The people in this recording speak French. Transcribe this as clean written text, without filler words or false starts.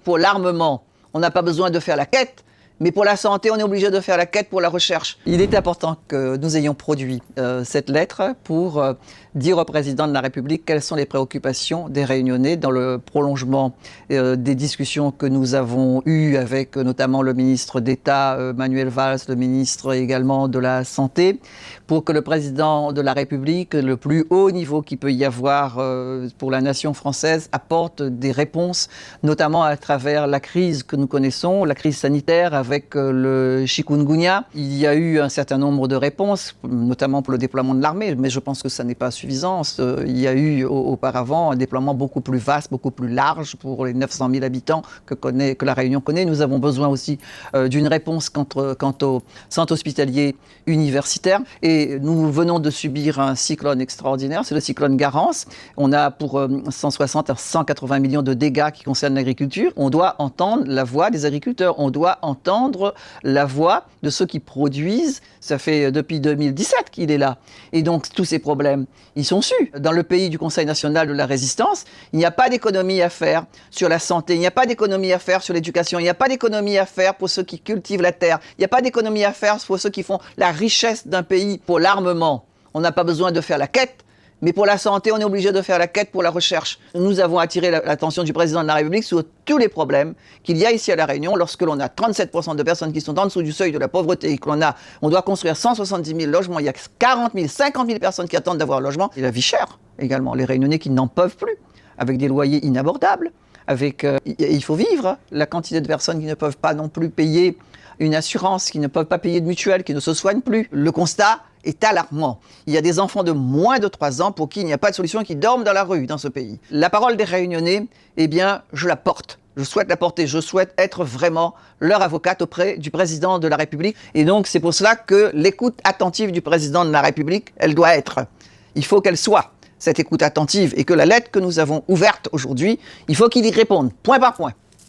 Pour l'armement, on n'a pas besoin de faire la quête. Mais pour la santé, on est obligé de faire la quête pour la recherche. Il est important que nous ayons produit cette lettre pour dire au président de la République quelles sont les préoccupations des Réunionnais dans le prolongement des discussions que nous avons eues avec notamment le ministre d'État Manuel Valls, le ministre également de la Santé, pour que le président de la République, le plus haut niveau qu'il peut y avoir pour la nation française, apporte des réponses, notamment à travers la crise que nous connaissons, la crise sanitaire avec le chikungunya. Il y a eu un certain nombre de réponses, notamment pour le déploiement de l'armée, mais je pense que ça n'est pas suffisant. Il y a eu auparavant un déploiement beaucoup plus vaste, beaucoup plus large pour les 900 000 habitants que la Réunion connaît. Nous avons besoin aussi d'une réponse quant au centre hospitalier universitaire. Et nous venons de subir un cyclone extraordinaire, c'est le cyclone Garance. On a pour 160 à 180 millions de dégâts qui concernent l'agriculture. On doit entendre la voix des agriculteurs, on doit entendre la voix de ceux qui produisent. Ça fait depuis 2017 qu'il est là. Et donc tous ces problèmes, ils sont sus. Dans le pays du Conseil national de la résistance, il n'y a pas d'économie à faire sur la santé, il n'y a pas d'économie à faire sur l'éducation, il n'y a pas d'économie à faire pour ceux qui cultivent la terre, il n'y a pas d'économie à faire pour ceux qui font la richesse d'un pays. Pour l'armement, on n'a pas besoin de faire la quête. Mais pour la santé, on est obligé de faire la quête pour la recherche. Nous avons attiré l'attention du président de la République sur tous les problèmes qu'il y a ici à La Réunion lorsque l'on a 37% de personnes qui sont en dessous du seuil de la pauvreté et on doit construire 170 000 logements. Il y a 40 000, 50 000 personnes qui attendent d'avoir un logement. Et la vie chère également. Les Réunionnais qui n'en peuvent plus, avec des loyers inabordables. Il faut vivre. La quantité de personnes qui ne peuvent pas non plus payer une assurance, qui ne peuvent pas payer de mutuelle, qui ne se soignent plus. Le constat est alarmant. Il y a des enfants de moins de 3 ans pour qui il n'y a pas de solution et qui dorment dans la rue dans ce pays. La parole des Réunionnais, eh bien, je la porte. Je souhaite la porter. Je souhaite être vraiment leur avocate auprès du président de la République. Et donc, c'est pour cela que l'écoute attentive du président de la République, elle doit être. Il faut qu'elle soit, cette écoute attentive, et que la lettre que nous avons ouverte aujourd'hui, il faut qu'il y réponde, point par point.